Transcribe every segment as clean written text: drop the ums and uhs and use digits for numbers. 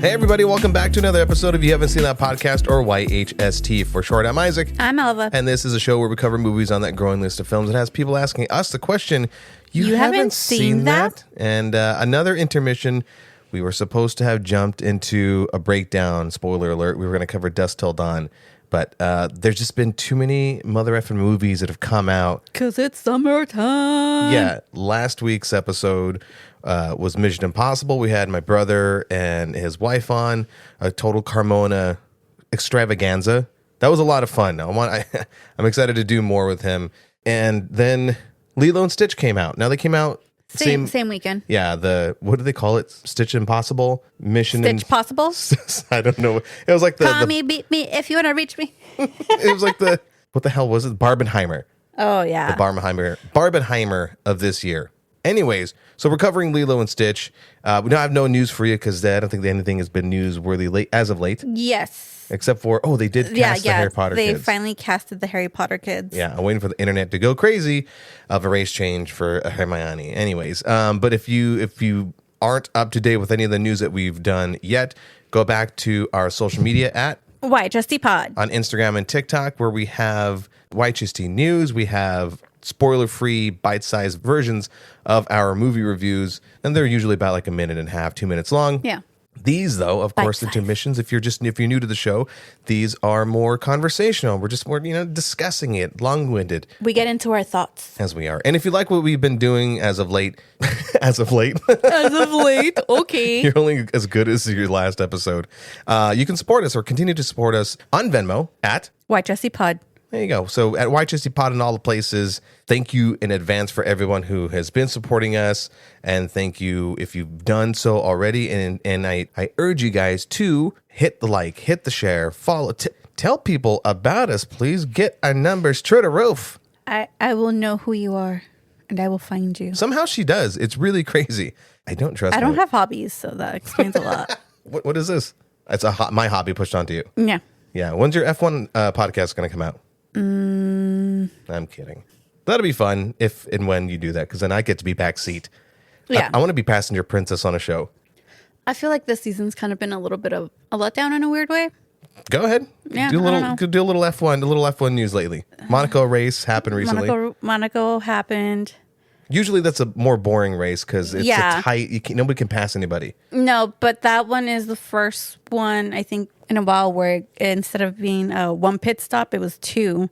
Hey everybody, welcome back to another episode of You Haven't Seen That Podcast, or YHST for short. I'm Isaac. I'm Elva. And this is a show where we cover movies on that growing list of films. It has people asking us the question, you haven't seen that? And another intermission. We were supposed to have jumped into a breakdown. Spoiler alert, we were going to cover Dusk Till Dawn. But there's just been too many mother effing movies that have come out. Because it's summertime. Yeah, last week's episode was Mission Impossible. We had my brother and his wife on, a total Carmona extravaganza. That was a lot of fun. I'm excited to do more with him. And then Lilo and Stitch came out. Now they came out Same weekend. Yeah, what do they call it? Stitch Impossible? Stitch Possible? I don't know. It was like Call me, beat me if you want to reach me. It was like what the hell was it? Barbenheimer. Oh, yeah. The Barbenheimer of this year. Anyways, so we're covering Lilo and Stitch. We don't have no news for you because I don't think anything has been newsworthy as of late. Yes. Except for, they did cast the Harry Potter kids. They finally casted the Harry Potter kids. Yeah, I'm waiting for the internet to go crazy of a race change for Hermione. Anyways, but if you aren't up to date with any of the news that we've done yet, go back to our social media at YHST Pod on Instagram and TikTok, where we have YHST News. We have spoiler-free, bite-sized versions of our movie reviews, and they're usually about like a minute and a half, 2 minutes long. Yeah. These, though, of course, intermissions, if you're new to the show, these are more conversational. We're just more, discussing it, long-winded. We get into our thoughts. As we are. And if you like what we've been doing as of late, Okay. You're only as good as your last episode. You can support us or continue to support us on Venmo at YHST Pod. There you go. So at YHST Pod and all the places, thank you in advance for everyone who has been supporting us. And thank you if you've done so already. And I urge you guys to hit the like, hit the share, follow, tell people about us. Please get our numbers through the roof. I will know who you are and I will find you. Somehow she does. It's really crazy. I don't trust I don't have hobbies, so that explains a lot. What is this? It's my hobby pushed onto you. Yeah. Yeah. When's your F1 podcast going to come out? I'm kidding. That'll be fun if and when you do that, because then I get to be backseat. Yeah. I want to be passenger princess on a show. I feel like this season's kind of been a little bit of a letdown in a weird way. Go ahead. Yeah, do a little F1 news lately. Monaco race happened recently. Monaco happened. Usually that's a more boring race because it's a tight. Nobody can pass anybody. No, but that one is the first one I think in a while where instead of being one pit stop, it was two.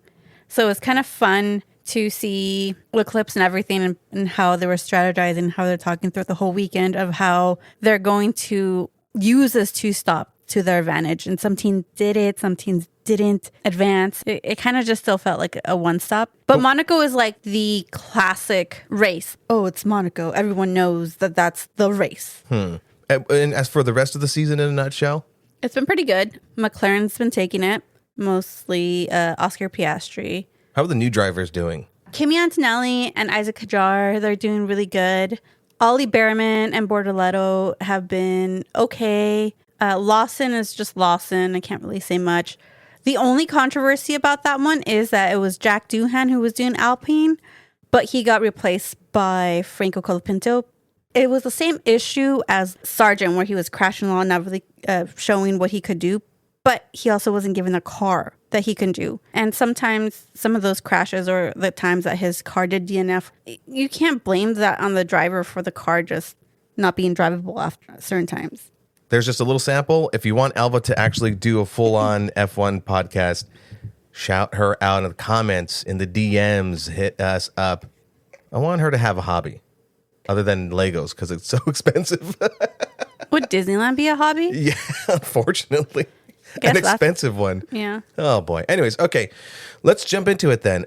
So it's kind of fun to see the clips and everything and how they were strategizing, how they're talking throughout the whole weekend of how they're going to use this two stop to their advantage. And some teams did it, some teams didn't advance. It kind of just still felt like a one stop. But Monaco is like the classic race. Oh, it's Monaco. Everyone knows that that's the race. And as for the rest of the season in a nutshell? It's been pretty good. McLaren's been taking it, mostly Oscar Piastri. How are the new drivers doing? Kimi Antonelli and Isaac Hadjar, they're doing really good. Ollie Behrman and Bortoletto have been okay. Lawson is just Lawson. I can't really say much. The only controversy about that one is that it was Jack Doohan who was doing Alpine, but he got replaced by Franco Colapinto. It was the same issue as Sargent, where he was crashing along, not really showing what he could do, but he also wasn't given a car that he can do. And sometimes some of those crashes or the times that his car did DNF, you can't blame that on the driver for the car just not being drivable after certain times. There's just a little sample. If you want Elva to actually do a full-on F1 podcast, shout her out in the comments, in the DMs, hit us up. I want her to have a hobby other than Legos because it's so expensive. Would Disneyland be a hobby? Yeah, unfortunately. An expensive one. Yeah. Oh, boy. Anyways, okay. Let's jump into it then.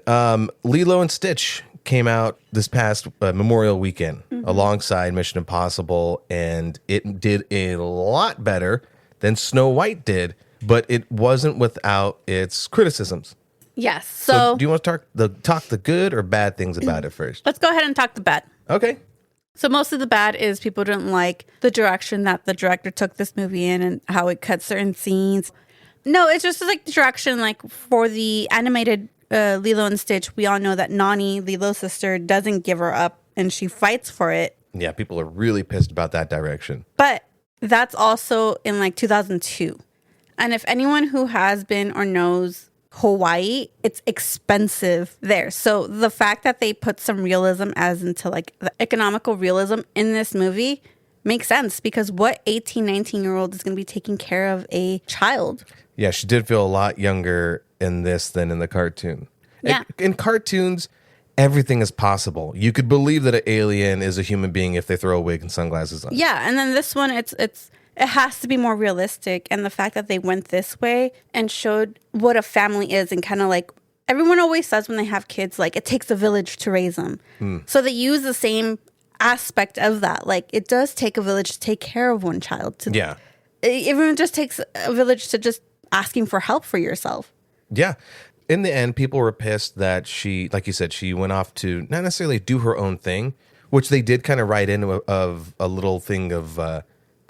Lilo and Stitch came out this past Memorial weekend alongside Mission Impossible, and it did a lot better than Snow White did, but it wasn't without its criticisms. Yes. So do you want to talk the good or bad things about it first? Let's go ahead and talk the bad. Okay. So most of the bad is people didn't like the direction that the director took this movie in and how it cut certain scenes. No, it's just like the direction, like for the animated Lilo and Stitch, we all know that Nani, Lilo's sister, doesn't give her up and she fights for it. Yeah, people are really pissed about that direction. But that's also in like 2002. And if anyone who has been or knows Hawaii, it's expensive there. So the fact that they put some realism as into like the economical realism in this movie makes sense, because what 18, 19-year-old is going to be taking care of a child? Yeah, she did feel a lot younger in this than in the cartoon. Yeah. In cartoons, everything is possible. You could believe that an alien is a human being if they throw a wig and sunglasses on. Yeah, and then this one, it has to be more realistic. And the fact that they went this way and showed what a family is, and kind of like everyone always says when they have kids, like it takes a village to raise them. So they use the same aspect of that. Like it does take a village to take care of one child. Yeah. Everyone just takes a village to just asking for help for yourself. Yeah. In the end, people were pissed that she, like you said, she went off to not necessarily do her own thing, which they did kind of write in of a little thing of,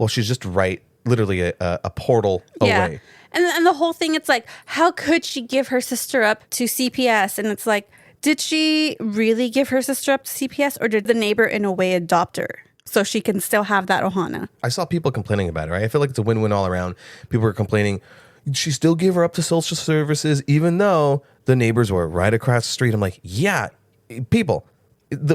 she's just literally a portal away. And the whole thing, it's like, how could she give her sister up to CPS? And it's like, did she really give her sister up to CPS, or did the neighbor in a way adopt her so she can still have that ohana? I saw people complaining about it, right? I feel like it's a win-win all around. People were complaining, she still gave her up to social services, even though the neighbors were right across the street. I'm like, yeah, people,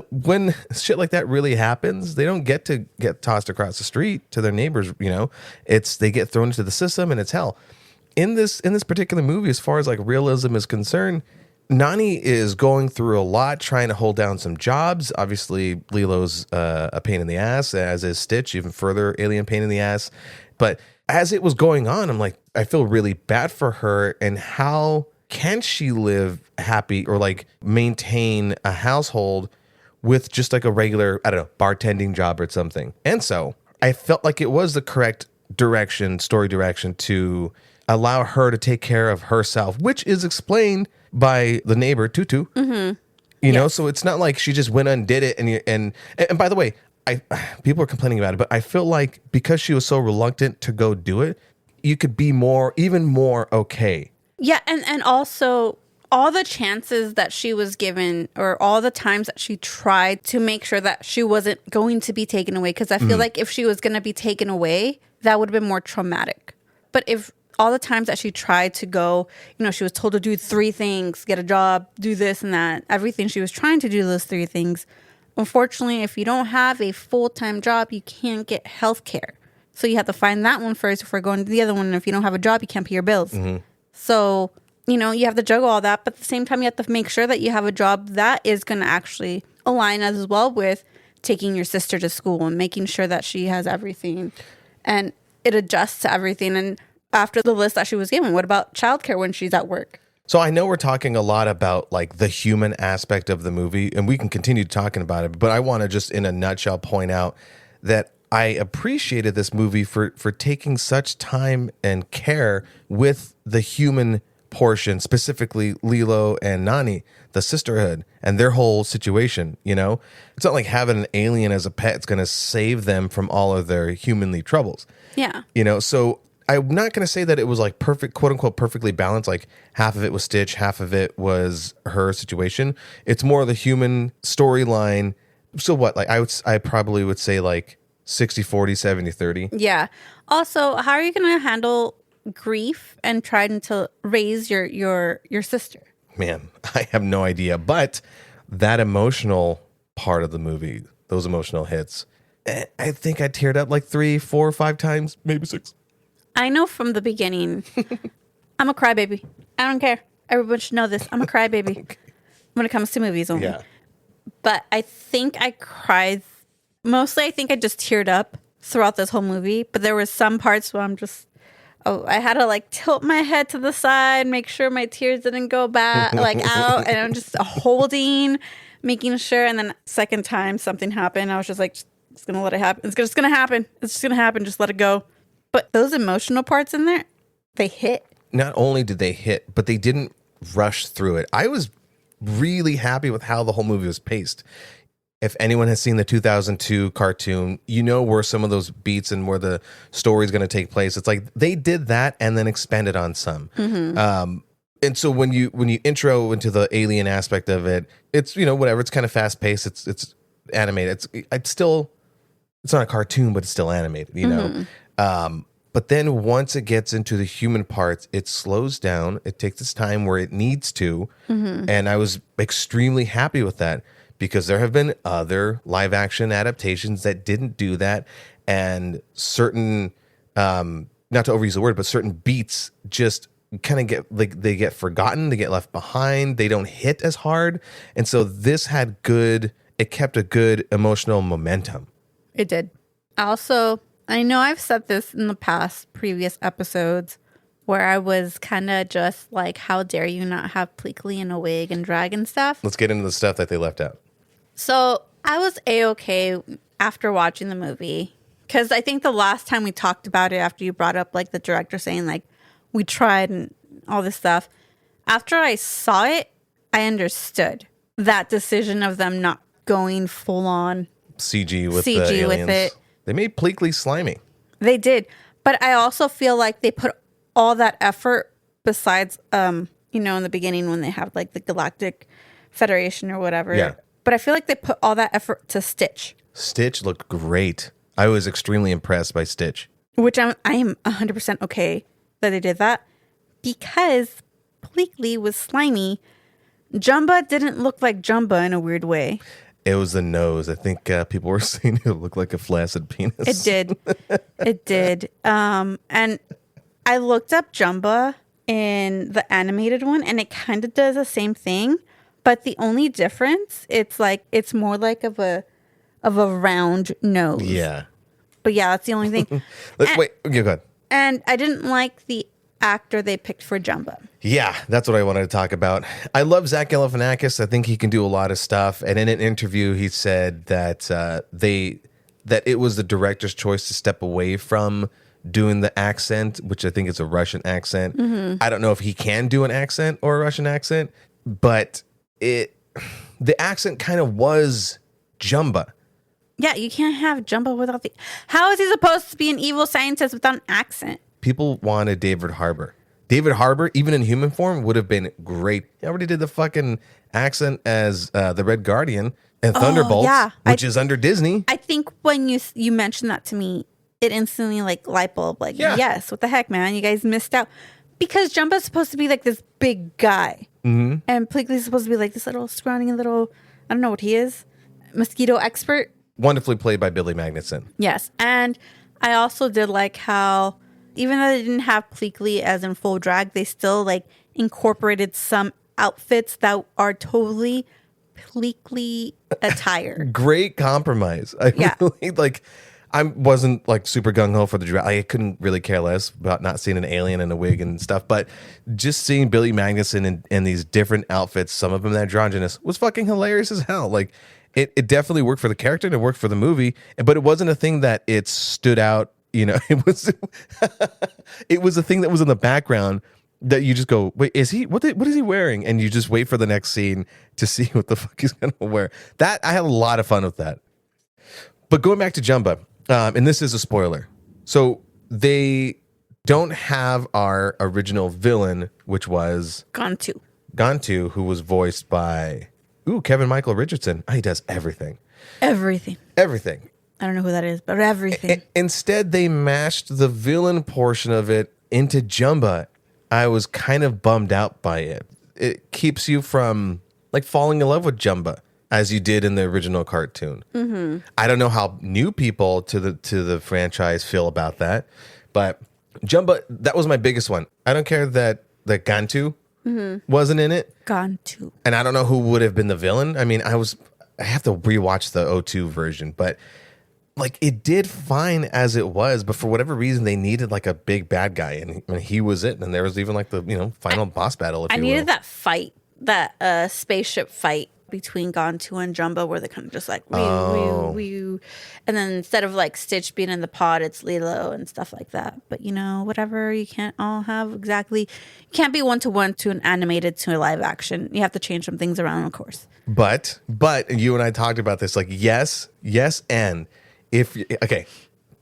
when shit like that really happens, they don't get to get tossed across the street to their neighbors. They get thrown into the system, and it's hell. In this particular movie, as far as like realism is concerned, Nani is going through a lot, trying to hold down some jobs. Obviously, Lilo's a pain in the ass, as is Stitch, even further alien pain in the ass. But as it was going on, I'm like, I feel really bad for her. And how can she live happy or like maintain a household with just like a regular, I don't know, bartending job or something? And so I felt like it was the correct story direction to allow her to take care of herself, which is explained by the neighbor Tutu. You know, so it's not like she just went and did it. And by the way, people are complaining about it, but I feel like because she was so reluctant to go do it, you could be even more okay. Yeah, and also all the chances that she was given, or all the times that she tried to make sure that she wasn't going to be taken away, because I feel like if she was going to be taken away, that would have been more traumatic. But if all the times that she tried to go, she was told to do 3 things, get a job, do this and that, everything, she was trying to do those 3 things. Unfortunately, if you don't have a full-time job, you can't get health care. So you have to find that one first before going to the other one. And if you don't have a job, you can't pay your bills. So, you have to juggle all that. But at the same time, you have to make sure that you have a job that is going to actually align as well with taking your sister to school and making sure that she has everything. And it adjusts to everything. And after the list that she was given, what about childcare when she's at work? So I know we're talking a lot about like the human aspect of the movie, and we can continue talking about it, but I want to just in a nutshell point out that I appreciated this movie for taking such time and care with the human portion, specifically Lilo and Nani, the sisterhood, and their whole situation. It's not like having an alien as a pet is going to save them from all of their humanly troubles. Yeah. So I'm not going to say that it was like perfect, quote unquote, perfectly balanced. Like half of it was Stitch, half of it was her situation. It's more of the human storyline. So what? Like I probably would say like 60-40, 70-30. Yeah. Also, how are you going to handle grief and trying to raise your sister? Man, I have no idea. But that emotional part of the movie, those emotional hits, I think I teared up like 3, 4, 5 times, maybe 6. I know from the beginning, I'm a crybaby. I don't care. Everyone should know this. I'm a crybaby when it comes to movies only. Yeah. But I think I cried. Mostly, I think I just teared up throughout this whole movie. But there were some parts where I had to like tilt my head to the side, make sure my tears didn't go back, like out. And I'm just holding, making sure. And then second time something happened, I was just like, just going to let it happen. It's just going to happen. It's just going to happen. Just let it go. But those emotional parts in there, they hit. Not only did they hit, but they didn't rush through it. I was really happy with how the whole movie was paced. If anyone has seen the 2002 cartoon, where some of those beats and where the story's going to take place. It's like they did that and then expanded on some. And so when you intro into the alien aspect of it, it's whatever. It's kind of fast paced. It's animated. It's not a cartoon, but it's still animated. But then once it gets into the human parts, it slows down. It takes its time where it needs to. And I was extremely happy with that because there have been other live action adaptations that didn't do that. And certain, not to overuse the word, but certain beats just kind of get like they get forgotten, they get left behind, they don't hit as hard. And so this had it kept a good emotional momentum. It did. Also, I know I've said this in the past previous episodes where I was kind of just like, how dare you not have Pleakley in a wig and drag and stuff. Let's get into the stuff that they left out. So I was A-okay after watching the movie because I think the last time we talked about it after you brought up like the director saying like, we tried and all this stuff. After I saw it, I understood that decision of them not going full on CG with the aliens. with it. They made Pleakley slimy. They did. But I also feel like they put all that effort besides, in the beginning when they have like the Galactic Federation or whatever. Yeah. But I feel like they put all that effort to Stitch. Stitch looked great. I was extremely impressed by Stitch. Which I am 100% okay that they did that because Pleakley was slimy. Jumba didn't look like Jumba in a weird way. It was the nose. I think people were saying it looked like a flaccid penis. It did. It did. And I looked up Jumba in the animated one and it kind of does the same thing. But the only difference, it's more like of a round nose. Yeah. But yeah, that's the only thing. Wait, go ahead. And I didn't like the actor they picked for Jumba. Yeah, that's what I wanted to talk about. I love Zach Galifianakis. I think he can do a lot of stuff. And in an interview, he said that that it was the director's choice to step away from doing the accent, which I think is a Russian accent. Mm-hmm. I don't know if he can do an accent or a Russian accent, but the accent kind of was Jumba. Yeah, you can't have Jumbo without the... How is he supposed to be an evil scientist without an accent? People wanted David Harbour. David Harbour, even in human form, would have been great. He already did the fucking accent as the Red Guardian and Thunderbolts, which is under Disney. I think when you mentioned that to me, it instantly like light bulb, like, yes, what the heck, man? You guys missed out. Because Jumbo's supposed to be like this big guy. Mm-hmm. And Pleakley's supposed to be like this little scrawny little, I don't know what he is, mosquito expert. Wonderfully played by Billy Magnuson. Yes. And I also did like how, even though they didn't have Pleakley as in full drag, they still like incorporated some outfits that are totally Pleakley attire. Great compromise. I wasn't like super gung-ho for the drag. I couldn't really care less about not seeing an alien in a wig and stuff. But just seeing Billy Magnuson in these different outfits, some of them androgynous, was fucking hilarious as hell. Like, It definitely worked for the character and it worked for the movie, but it wasn't a thing that it stood out. It was it was a thing that was in the background that you just go, wait, what is he wearing? And you just wait for the next scene to see what the fuck he's gonna wear. That I had a lot of fun with that. But going back to Jumba, and this is a spoiler. So they don't have our original villain, which was Gantu, who was voiced by Kevin Michael Richardson. Oh, he does everything. Everything. I don't know who that is, but everything. Instead, they mashed the villain portion of it into Jumba. I was kind of bummed out by it. It keeps you from like falling in love with Jumba as you did in the original cartoon. Mm-hmm. I don't know how new people to the franchise feel about that, but Jumba, that was my biggest one. I don't care that Gantu wasn't in it. Gantu. And I don't know who would have been the villain. I mean, I have to rewatch the O2 version, but like it did fine as it was, but for whatever reason they needed like a big bad guy and he was it. And there was even like the final boss battle. I needed that fight, that spaceship fight between Gantu and Jumbo where they kind of just like wee, and then instead of like Stitch being in the pod, it's Lilo and stuff like that. But whatever, you can't all have you can't be 1-to-1 to an animated to a live action. You have to change some things around, of course. But you and I talked about this, like yes, and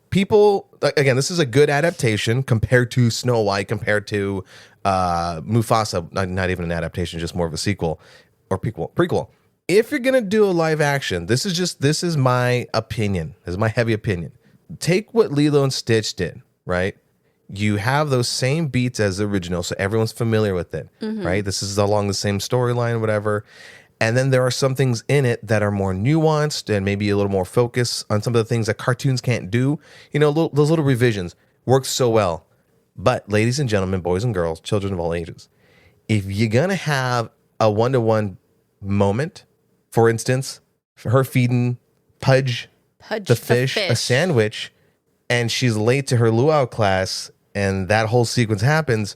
people, again, this is a good adaptation compared to Snow White, compared to Mufasa, not even an adaptation, just more of a sequel or prequel. If you're gonna do a live action, this is my opinion. This is my heavy opinion. Take what Lilo and Stitch did. right? You have those same beats as the original, so everyone's familiar with it, right? This is along the same storyline, whatever. And then there are some things in it that are more nuanced and maybe a little more focus on some of the things that cartoons can't do. You know, those little revisions work so well. But ladies and gentlemen, boys and girls, children of all ages, if you're going to have a one-to-one moment, for instance, for her feeding Pudge the fish a sandwich, and she's late to her luau class, and that whole sequence happens,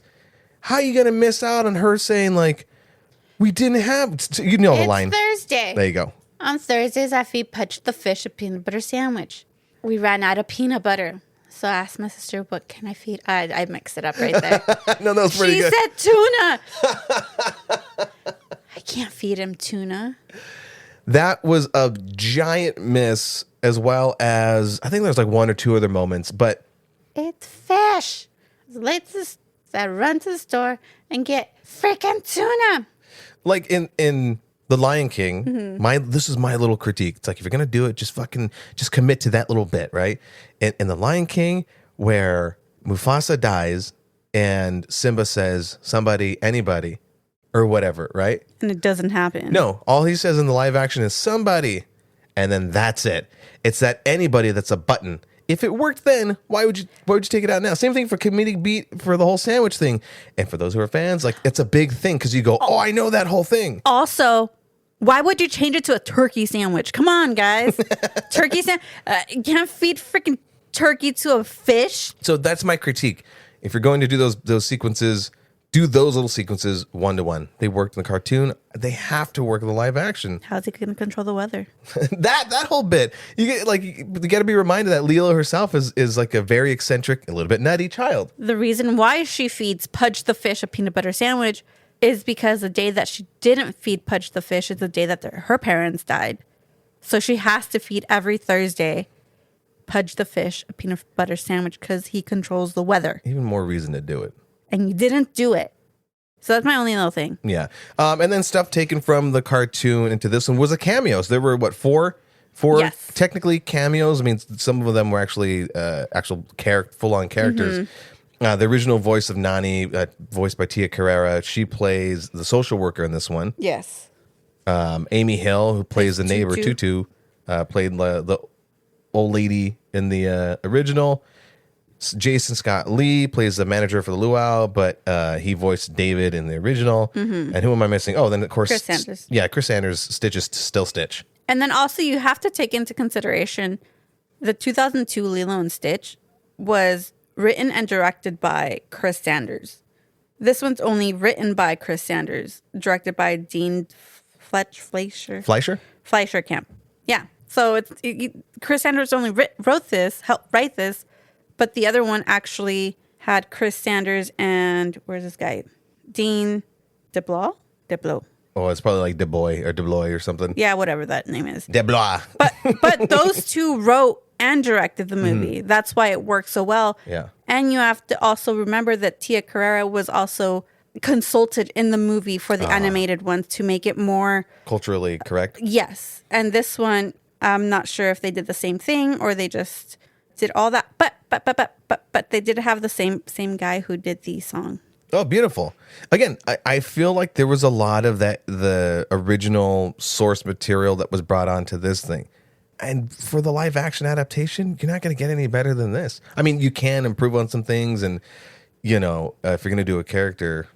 how are you going to miss out on her saying, like, we didn't have, you know, the line. It's Thursday. There you go. On Thursdays, I feed Pudge the fish a peanut butter sandwich. We ran out of peanut butter. So I asked my sister, what can I feed? I mixed it up right there. No, that was pretty good. She said tuna. I can't feed him tuna. That was a giant miss, as well as, I think there's like one or two other moments, but. It's fish. I run to the store and get freaking tuna. Like in The Lion King, this is my little critique. It's like, if you're gonna do it, just commit to that little bit, right? In The Lion King, where Mufasa dies and Simba says, somebody, anybody, or whatever, right? And it doesn't happen. No, all he says in the live action is somebody, and then that's it. It's that anybody that's a button. If it worked then, why would you take it out now? Same thing for comedic beat for the whole sandwich thing. And for those who are fans, like, it's a big thing because you go, oh, I know that whole thing. Also, why would you change it to a turkey sandwich? Come on, guys. Turkey sandwich. You can't feed freaking turkey to a fish. So that's my critique. If you're going to do those sequences, do those little sequences one-to-one. They worked in the cartoon. They have to work in the live action. How's he going to control the weather? that whole bit. You got to be reminded that Lilo herself is like a very eccentric, a little bit nutty child. The reason why she feeds Pudge the fish a peanut butter sandwich is because the day that she didn't feed Pudge the fish is the day that her parents died. So she has to feed every Thursday Pudge the fish a peanut butter sandwich because he controls the weather. Even more reason to do it. And you didn't do it. So that's my only little thing. Yeah. And then stuff taken from the cartoon into this one was the cameos. There were, what, four yes. technically cameos? I mean, some of them were actually actual full-on characters. The original voice of Nani, voiced by Tia Carrera, she plays the social worker in this one. Yes. Amy Hill, who plays the neighbor, Tutu, played the old lady in the original. Jason Scott Lee plays the manager for the luau, but he voiced David in the original. And who am I missing? Oh, then of course, Chris Sanders. Yeah, Chris Sanders. Stitch is still Stitch. And then also you have to take into consideration the 2002 Lilo and Stitch was written and directed by Chris Sanders. This one's only written by Chris Sanders, directed by Dean Fleischer Camp. Yeah. So Chris Sanders only helped write this. But the other one actually had Chris Sanders and, where's this guy? Dean DeBlois? Oh, it's probably like DeBoy or DeBloy or something. Yeah, whatever that name is. DeBlois. But those two wrote and directed the movie. That's why it works so well. Yeah. And you have to also remember that Tia Carrera was also consulted in the movie for the animated ones to make it more culturally correct. Yes. And this one, I'm not sure if they did the same thing or they just did all that, but they did have the same guy who did the song. Oh, beautiful. Again, I feel like there was a lot of the original source material that was brought onto this thing. And for the live action adaptation, you're not going to get any better than this. I mean, you can improve on some things, and if you're going to do a character,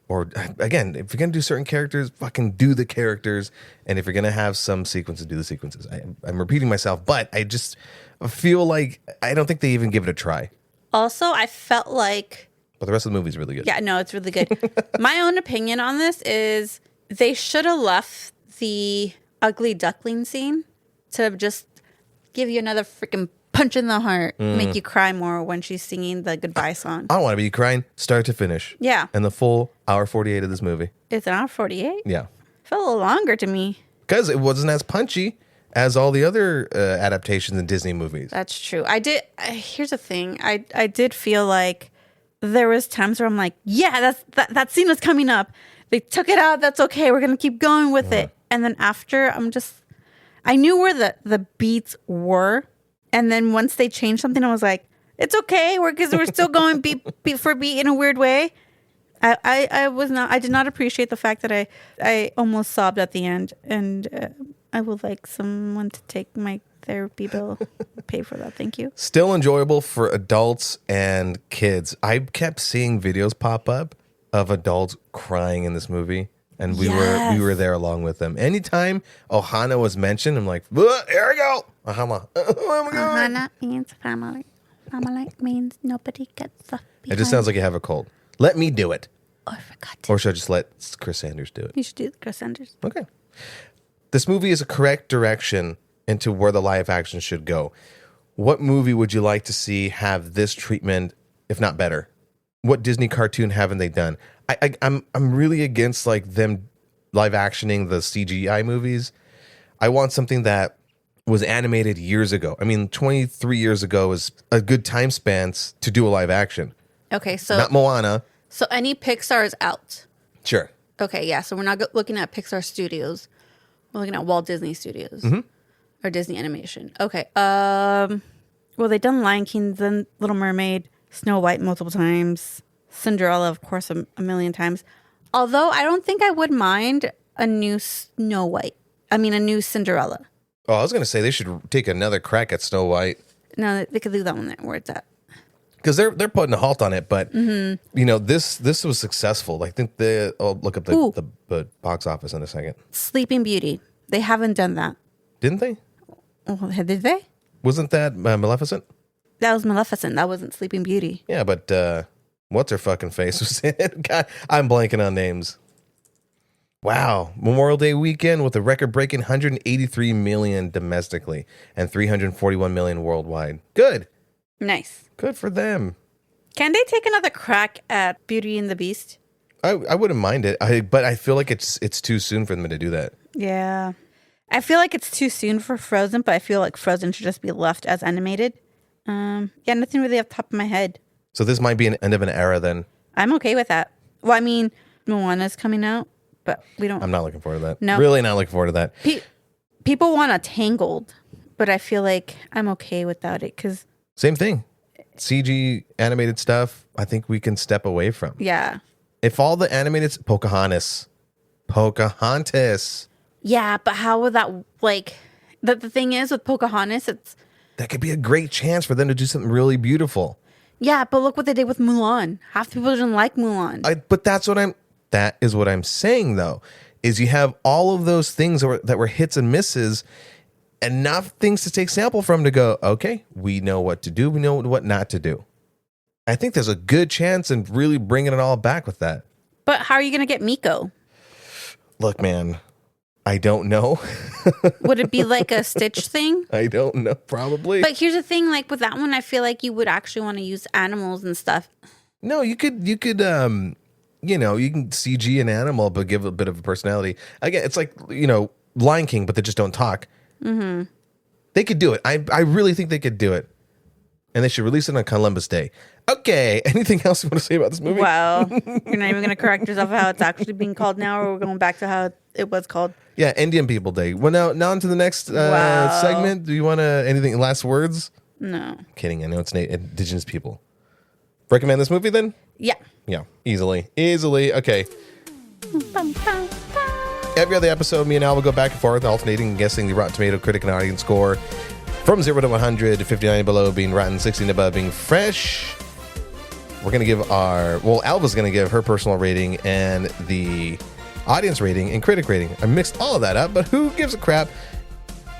or again, if you're going to do certain characters, fucking do the characters. And if you're going to have some sequences, do the sequences. I'm repeating myself, but I just feel like I don't think they even give it a try. Also, I felt like... But the rest of the movie is really good. Yeah, no, it's really good. My own opinion on this is they should have left the ugly duckling scene to just give you another freaking punch in the heart, make you cry more when she's singing the goodbye song. I want to be crying start to finish. Yeah. And the full hour 48 of this movie. It's an hour 48? Yeah. Felt a little longer to me. Because it wasn't as punchy as all the other adaptations in Disney movies. That's true. Here's the thing. I did feel like there was times where I'm like, yeah, that scene was coming up. They took it out. That's okay. We're going to keep going with it. And then after, I knew where the beats were. And then once they changed something, I was like, It's okay. We're still going beat for beat in a weird way. I did not appreciate the fact that I almost sobbed at the end, and I would like someone to take my therapy bill, pay for that. Thank you. Still enjoyable for adults and kids. I kept seeing videos pop up of adults crying in this movie, and we were there along with them. Anytime Ohana was mentioned, I'm like, here we go. Ohana. Oh my God. Ohana means family. Family means nobody gets left behind. It just sounds like you have a cold. Let me do it. Oh, I forgot to. Or should I just let Chris Sanders do it? You should do Chris Sanders. Okay. This movie is a correct direction into where the live action should go. What movie would you like to see have this treatment, if not better? What Disney cartoon haven't they done? I'm really against like them live actioning the CGI movies. I want something that was animated years ago. I mean, 23 years ago is a good time span to do a live action. Okay, so not Moana. So any Pixar is out. Sure. Okay, yeah. So we're not looking at Pixar Studios. We're looking at Walt Disney Studios or Disney Animation. Okay. Well, they've done Lion King, then Little Mermaid, Snow White multiple times, Cinderella, of course, a million times. Although I don't think I would mind a new Snow White. I mean, a new Cinderella. Oh, I was going to say they should take another crack at Snow White. No, they could leave that one there where it's at. Because they're putting a halt on it, but you know this was successful. I think I'll look up the box office in a second. Sleeping Beauty. They haven't done that. Didn't they? Oh, did they? Wasn't that Maleficent? That was Maleficent. That wasn't Sleeping Beauty. Yeah, but what's her fucking face was in it? God, I'm blanking on names. Wow, Memorial Day weekend with a record-breaking 183 million domestically and 341 million worldwide. Good. Nice. Good for them. Can they take another crack at Beauty and the Beast? I wouldn't mind it, but I feel like it's too soon for them to do that. Yeah. I feel like it's too soon for Frozen, but I feel like Frozen should just be left as animated. Yeah, nothing really off the top of my head. So this might be an end of an era then. I'm okay with that. Well, I mean, Moana's coming out, but we don't... I'm not looking forward to that. No. Really not looking forward to that. People want a Tangled, but I feel like I'm okay without it because... Same thing. CG animated stuff, I think we can step away from. Yeah. If all the animated... Pocahontas. Yeah, but how would that, like... The thing is with Pocahontas, it's... That could be a great chance for them to do something really beautiful. Yeah, but look what they did with Mulan. Half the people didn't like Mulan. But that is what I'm saying, though, is you have all of those things that were hits and misses, enough things to take sample from to go, okay, we know what to do. We know what not to do. I think there's a good chance in really bringing it all back with that. But how are you going to get Miko? Look, man, I don't know. Would it be like a Stitch thing? I don't know, probably. But here's the thing, like with that one, I feel like you would actually want to use animals and stuff. No, you could you can CG an animal, but give a bit of a personality. Again, it's like, Lion King, but they just don't talk. Mm-hmm. They could do it. I really think they could do it. And they should release it on Columbus Day. Okay. Anything else you want to say about this movie? Well, you're not even going to correct yourself how it's actually being called now, or we're going back to how it was called? Yeah, Indian People Day. Well, now on to the next segment. Do you want anything, last words? No. Kidding. I know it's indigenous people. Recommend this movie then? Yeah. Yeah, easily. Okay. Every other episode, me and Al will go back and forth, alternating and guessing the Rotten Tomato critic and audience score from 0 to 100, 59 below being rotten, 60 and above being fresh. We're going to give Alva's going to give her personal rating and the audience rating and critic rating. I mixed all of that up, but who gives a crap?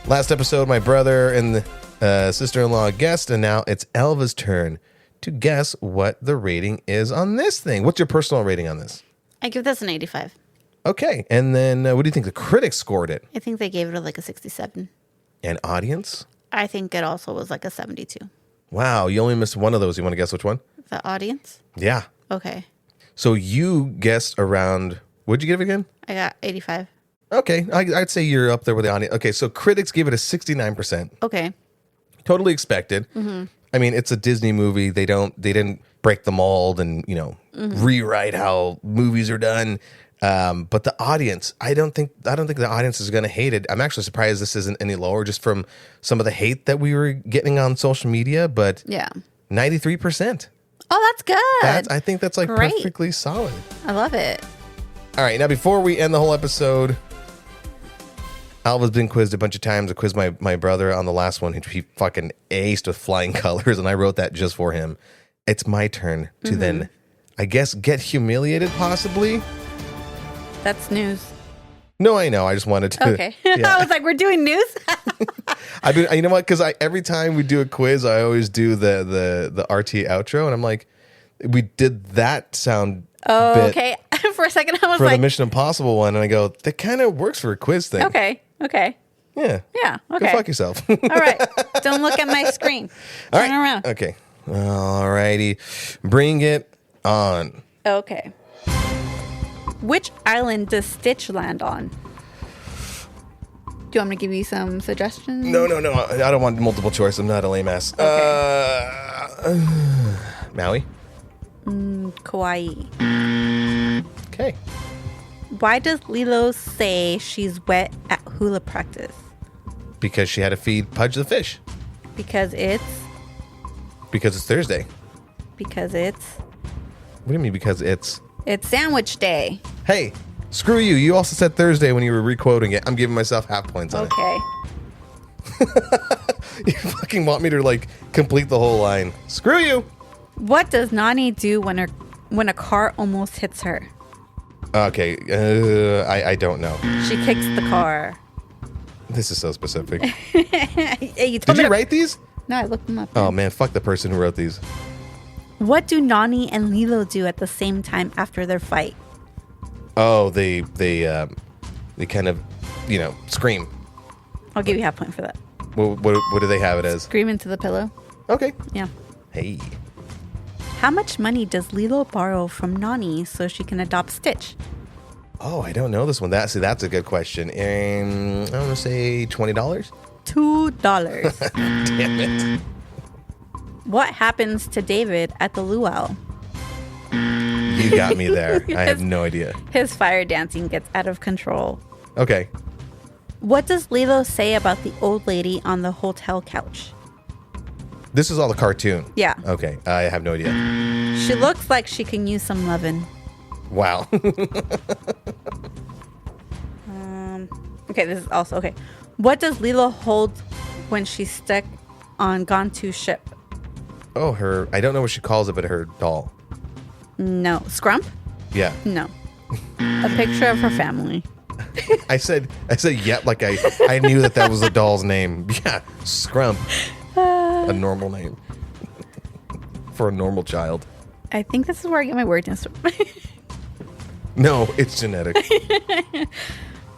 Last episode, my brother and sister-in-law guessed, and now it's Alva's turn to guess what the rating is on this thing. What's your personal rating on this? I give this an 85. Okay, and then what do you think the critics scored it? I think they gave it like a 67. And audience? I think it also was like a 72. Wow, you only missed one of those. You want to guess which one? The audience? Yeah. Okay. So you guessed around, what'd you give it again? I got 85. Okay, I'd say you're up there with the audience. Okay, so critics gave it a 69%. Okay. Totally expected. Mm-hmm. I mean, it's a Disney movie. They didn't break the mold and, rewrite how movies are done. But the audience, I don't think the audience is going to hate it. I'm actually surprised this isn't any lower just from some of the hate that we were getting on social media. But yeah, 93%. Oh, that's good. I think that's like Great. perfectly solid. I love it. All right, now before we end the whole episode, Alva's been quizzed a bunch of times. I quizzed my brother on the last one. He fucking aced with flying colors, and I wrote that just for him. It's my turn to then, I guess, get humiliated, possibly. That's news. No, I know. I just wanted to. Okay. I was like, we're doing news? I've been, you know what? Because every time we do a quiz, I always do the RT outro, and I'm like, we did that sound. Oh, bit okay. For a second, I was for like, the Mission Impossible one, and I go, that kind of works for a quiz thing. okay. Yeah. Yeah. Go Okay. fuck yourself. All right. Don't look at my screen. All Turn right. around. Okay. All righty. Bring it on. Okay. Which island does Stitch land on? Do you want me to give you some suggestions? No. I don't want multiple choice. I'm not a lame ass. Okay. Maui. Kauai. Okay. Why does Lilo say she's wet at hula practice? Because she had to feed Pudge the fish. Because it's Thursday. Because it's What do you mean? Because it's sandwich day. Hey, screw you. You also said Thursday when you were re-quoting it. I'm giving myself half points on Okay. it. You fucking want me to like complete the whole line. Screw you. What does Nani do when a car almost hits her? Okay. I don't know. She kicks the car. This is so specific. Hey, Did you write these? No, I looked them up. Oh man, fuck the person who wrote these. What do Nani and Lilo do at the same time after their fight? Oh, they kind of, scream. I'll give you half point for that. What do they have it as? Scream into the pillow. Okay. Yeah. Hey. How much money does Lilo borrow from Nani so she can adopt Stitch? Oh, I don't know this one. That's a good question. I'm gonna say $20. $2. Damn it. What happens to David at the luau? You got me there. I have no idea. His fire dancing gets out of control. Okay. What does Lilo say about the old lady on the hotel couch? This is all the cartoon. Yeah. Okay. I have no idea. She looks like she can use some lovin'. Wow. Okay, this is also okay. What does Lilo hold when she's stuck on Gantu's ship? Oh, I don't know what she calls it, but her doll. No. Scrump? Yeah. No. A picture of her family. I said yeah, like I knew that was the doll's name. Yeah, Scrump. A normal name. For a normal child. I think this is where I get my wordness from. No, it's genetic.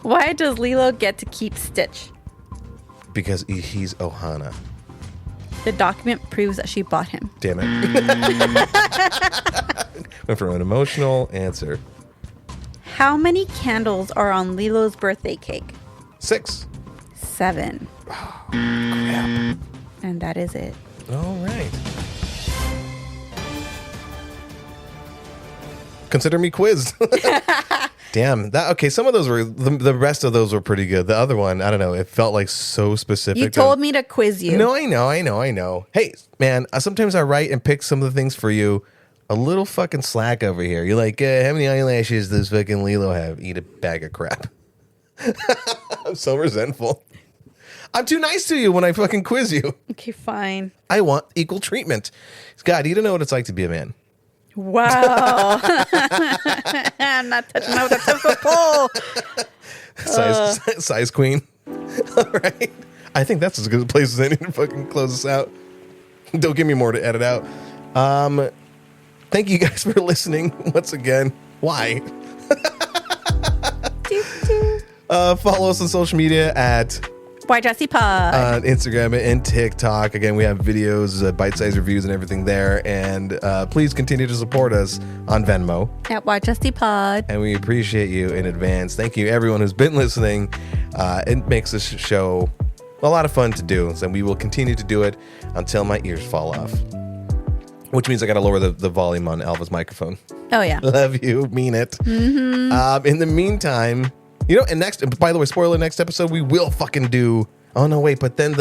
Why does Lilo get to keep Stitch? Because he's Ohana. The document proves that she bought him. Damn it. Went for an emotional answer. How many candles are on Lilo's birthday cake? 6. 7. Oh, crap. And that is it. All right. Consider me quizzed. Damn. Okay, some of those were, the rest of those were pretty good. The other one, I don't know, it felt like so specific. You told me to quiz you. No, I know. Hey, man, sometimes I write and pick some of the things for you. A little fucking slack over here. You're like, how many eyelashes does fucking Lilo have? Eat a bag of crap. I'm so resentful. I'm too nice to you when I fucking quiz you. Okay, fine. I want equal treatment. God, you don't know what it's like to be a man. Wow. I'm not touching that with a 10-foot pole. Size queen. All right. I think that's as good a place as any to fucking close this out. Don't give me more to edit out. Thank you guys for listening once again. Why? Follow us on social media at Why Jesse Pod on Instagram and TikTok. Again, we have videos, bite-sized reviews and everything there. And please continue to support us on Venmo. at Why Jesse Pod. And we appreciate you in advance. Thank you, everyone who's been listening. It makes this show a lot of fun to do. And we will continue to do it until my ears fall off. Which means I got to lower the volume on Alva's microphone. Oh, yeah. Love you. Mean it. Mm-hmm. In the meantime, and by the way, spoiler, next episode, we will fucking do... Oh, no, wait. But then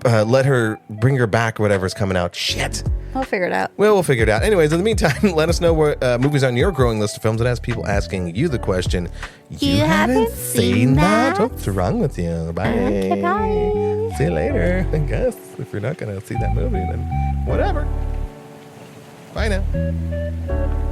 let her bring her back or whatever is coming out. Shit. We'll figure it out. Well, we'll figure it out. Anyways, in the meantime, let us know what movies on your growing list of films that has people asking you the question. You haven't seen that? What's wrong with you? Bye. Okay, bye. See you later. I guess if you're not going to see that movie, then whatever. Bye now.